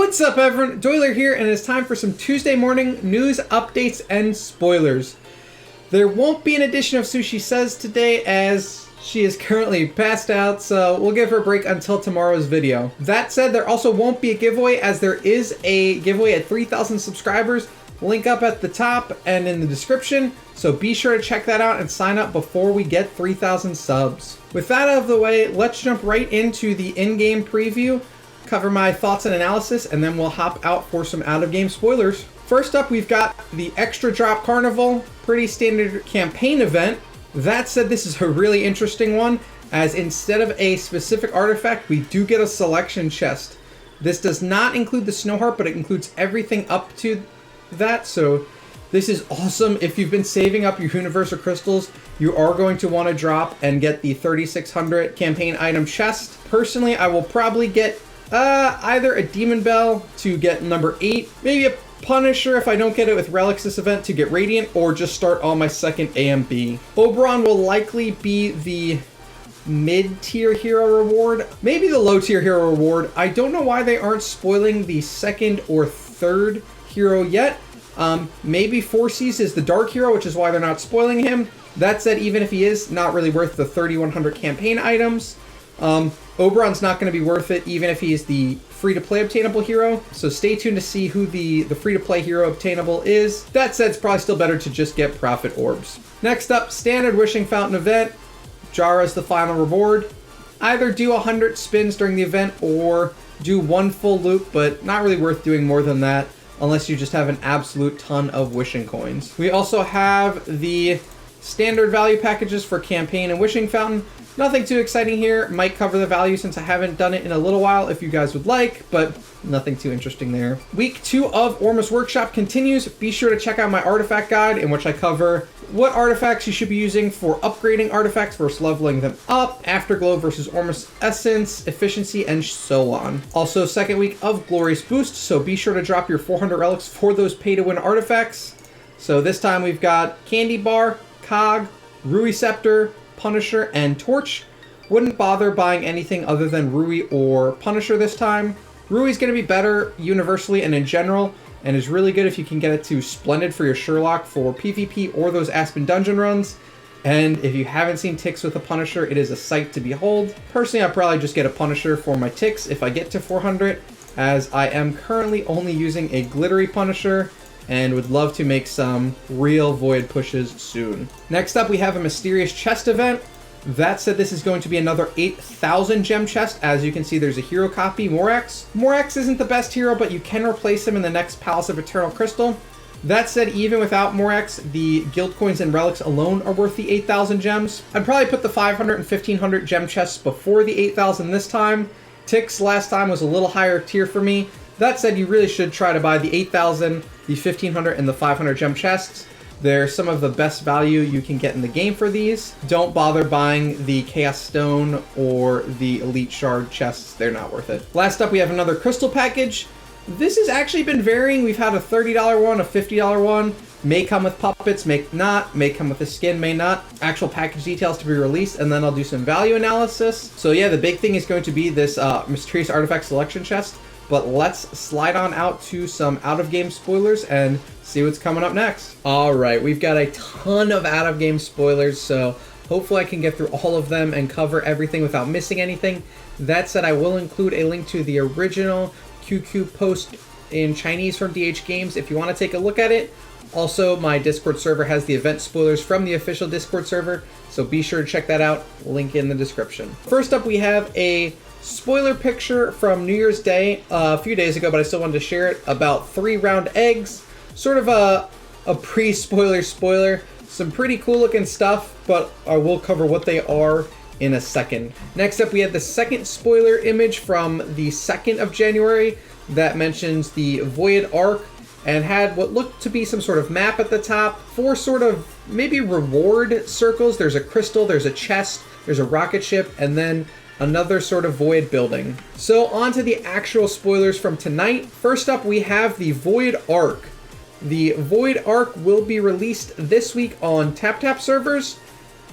What's up, everyone? Doyler here, and it's time for some Tuesday morning news, updates, and spoilers. There won't be an edition of Sushi Says today as she is currently passed out, so we'll give her a break until tomorrow's video. That said, there also won't be a giveaway as there is a giveaway at 3,000 subscribers. Link up at the top and in the description, so be sure to check that out and sign up before we get 3,000 subs. With that out of the way, let's jump right into the in-game preview, cover my thoughts and analysis, and then we'll hop out for some out-of-game spoilers. First up, we've got the Extra Drop Carnival, pretty standard campaign event. That said, this is a really interesting one, as instead of a specific artifact, we do get a selection chest. This does not include the Snow Heart, but it includes everything up to that, so this is awesome. If you've been saving up your Universal Crystals, you are going to want to drop and get the 3,600 campaign item chest. Personally, I will probably get either a Demon Bell to get number 8, maybe a Punisher if I don't get it with Relics this event to get Radiant, or just start on my second AMB. Oberon will likely be the mid-tier hero reward, maybe the low-tier hero reward. I don't know why they aren't spoiling the second or third hero yet. Maybe Forces is the dark hero, which is why they're not spoiling him. That said, even if he is, not really worth the 3,100 campaign items. Oberon's not going to be worth it, even if he's the free-to-play obtainable hero. So stay tuned to see who the free-to-play hero obtainable is. That said, it's probably still better to just get Prophet Orbs. Next up, standard Wishing Fountain event. Jara's the final reward. Either do 100 spins during the event or do one full loop, but not really worth doing more than that unless you just have an absolute ton of wishing coins. We also have the standard value packages for campaign and Wishing Fountain. Nothing too exciting here. Might cover the value since I haven't done it in a little while if you guys would like, but nothing too interesting there. Week 2 of Ormus Workshop continues. Be sure to check out my artifact guide in which I cover what artifacts you should be using for upgrading artifacts versus leveling them up, Afterglow versus Ormus Essence, efficiency, and so on. Also, second week of Glorious Boost, so be sure to drop your 400 relics for those pay-to-win artifacts. So this time we've got Candy Bar, Cog, Rui Scepter, Punisher, and Torch. Wouldn't bother buying anything other than Rui or Punisher this time. Rui's going to be better universally and in general, and is really good if you can get it to Splendid for your Sherlock for PvP or those Aspen dungeon runs. And if you haven't seen Ticks with a Punisher, it is a sight to behold. Personally, I'd probably just get a Punisher for my Ticks if I get to 400, as I am currently only using a Glittery Punisher and would love to make some real Void pushes soon. Next up, we have a Mysterious Chest event. That said, this is going to be another 8,000 gem chest. As you can see, there's a hero copy, Morax. Morax isn't the best hero, but you can replace him in the next Palace of Eternal Crystal. That said, even without Morax, the guild coins and relics alone are worth the 8,000 gems. I'd probably put the 500 and 1,500 gem chests before the 8,000 this time. Ticks last time was a little higher tier for me. That said, you really should try to buy the 8,000, the 1,500, and the 500 gem chests. They're some of the best value you can get in the game for these. Don't bother buying the Chaos Stone or the Elite Shard chests. They're not worth it. Last up, we have another crystal package. This has actually been varying. We've had a $30 one, a $50 one. May come with puppets, may not. May come with a skin, may not. Actual package details to be released, and then I'll do some value analysis. So yeah, the big thing is going to be this Mysterious Artifact Selection chest. But let's slide on out to some out-of-game spoilers and see what's coming up next. All right, we've got a ton of out-of-game spoilers, so hopefully I can get through all of them and cover everything without missing anything. That said, I will include a link to the original QQ post in Chinese from DH Games if you want to take a look at it. Also, my Discord server has the event spoilers from the official Discord server, so be sure to check that out. Link in the description. First up, we have a spoiler picture from New Year's Day a few days ago, but I still wanted to share it, about 3 round eggs. Sort of a pre-spoiler spoiler. Some pretty cool looking stuff, but I will cover what they are in a second. Next up, we had the second spoiler image from the 2nd of January that mentions the Void Ark and had what looked to be some sort of map at the top. 4 sort of maybe reward circles. There's a crystal, there's a chest, there's a rocket ship, and then another sort of void building. So on to the actual spoilers from tonight. First up, we have the Void Ark. The Void Ark will be released this week on TapTap servers.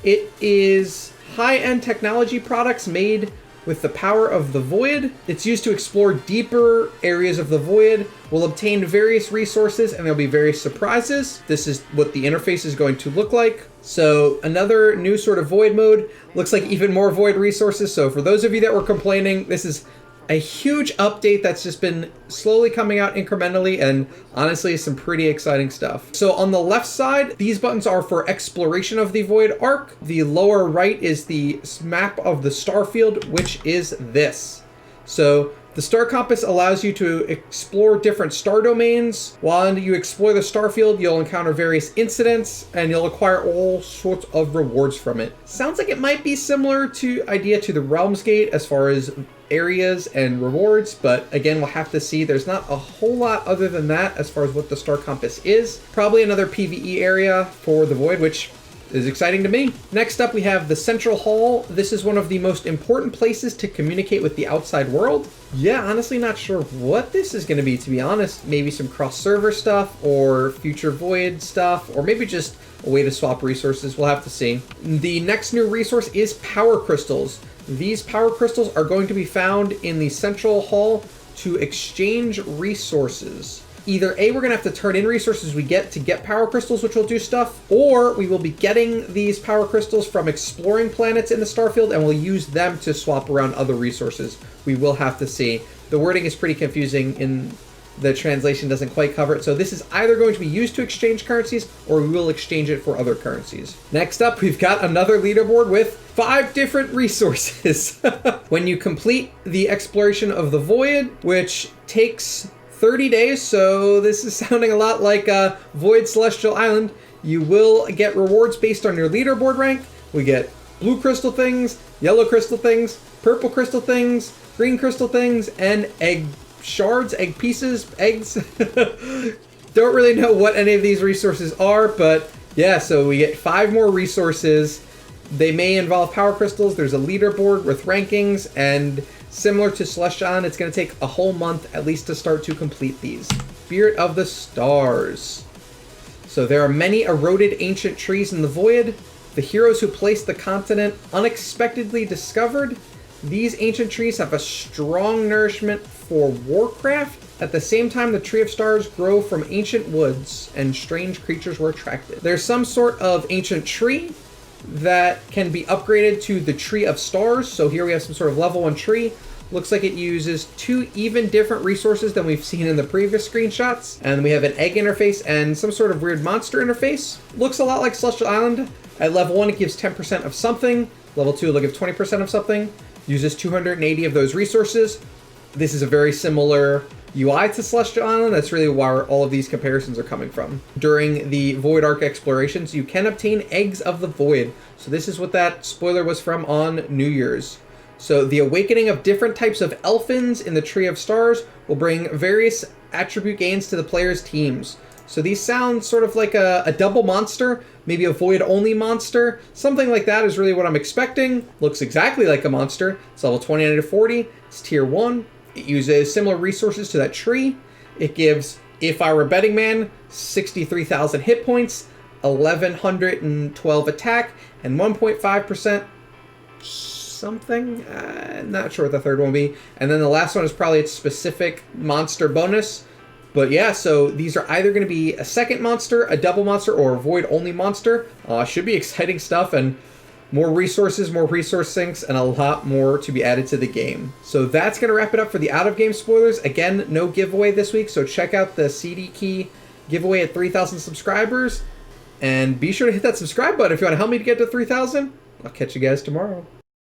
It is high-end technology products made with the power of the Void. It's used to explore deeper areas of the Void. We'll obtain various resources and there'll be various surprises. This is what the interface is going to look like. So another new sort of Void mode. Looks like even more Void resources. So for those of you that were complaining, this is a huge update that's just been slowly coming out incrementally, and honestly some pretty exciting stuff. So on the left side, these buttons are for exploration of the Void Ark. The lower right is the map of the star field, which is this. So the star compass allows you to explore different star domains. While you explore the star field, you'll encounter various incidents and you'll acquire all sorts of rewards from it. Sounds like it might be similar to the Realms Gate as far as areas and rewards, but again, we'll have to see. There's not a whole lot other than that as far as what the star compass is. Probably another PvE area for the Void, which is exciting to me. Next up, we have the Central Hall. This is one of the most important places to communicate with the outside world. Yeah, honestly not sure what this is going to be, to be honest. Maybe some cross-server stuff or future Void stuff, or maybe just a way to swap resources. We'll have to see. The next new resource is power crystals. These power crystals are going to be found in the Central Hall to exchange resources. Either A, we're going to have to turn in resources we get to get power crystals, which will do stuff, or we will be getting these power crystals from exploring planets in the starfield, and we'll use them to swap around other resources. We will have to see. The wording is pretty confusing, and the translation doesn't quite cover it. So this is either going to be used to exchange currencies, or we will exchange it for other currencies. Next up, we've got another leaderboard with 5 different resources. When you complete the exploration of the Void, which takes 30 days, so this is sounding a lot like Void Celestial Island, you will get rewards based on your leaderboard rank. We get blue crystal things, yellow crystal things, purple crystal things, green crystal things, and egg shards, egg pieces, eggs. Don't really know what any of these resources are, but yeah, so we get 5 more resources. They may involve power crystals. There's a leaderboard with rankings, and similar to Celestial Island, it's going to take a whole month at least to start to complete these. Spirit of the Stars. So there are many eroded ancient trees in the Void. The heroes who placed the continent unexpectedly discovered. These ancient trees have a strong nourishment for warcraft. At the same time, the Tree of Stars grow from ancient woods, and strange creatures were attracted. There's some sort of ancient tree that can be upgraded to the Tree of Stars. So here we have some sort of level 1 tree. Looks like it uses 2 even different resources than we've seen in the previous screenshots. And we have an egg interface and some sort of weird monster interface. Looks a lot like Celestial Island. At level 1, it gives 10% of something. Level 2, it'll give 20% of something. Uses 280 of those resources. This is a very similar UI to Celestial Island. That's really where all of these comparisons are coming from. During the Void Ark explorations, you can obtain eggs of the Void. So this is what that spoiler was from on New Year's. So the awakening of different types of elfins in the Tree of Stars will bring various attribute gains to the players' teams. So these sound sort of like a double monster, maybe a Void-only monster. Something like that is really what I'm expecting. Looks exactly like a monster. It's level 29 to 40. It's tier 1. It uses similar resources to that tree. It gives, if I were a betting man, 63,000 hit points, 1,112 attack, and 1.5% something. Not sure what the third one will be. And then the last one is probably its specific monster bonus. But yeah, so these are either going to be a second monster, a double monster, or a Void-only monster. Should be exciting stuff, and more resources, more resource sinks, and a lot more to be added to the game. So that's going to wrap it up for the out-of-game spoilers. Again, no giveaway this week, so check out the CD key giveaway at 3,000 subscribers. And be sure to hit that subscribe button if you want to help me to get to 3,000. I'll catch you guys tomorrow.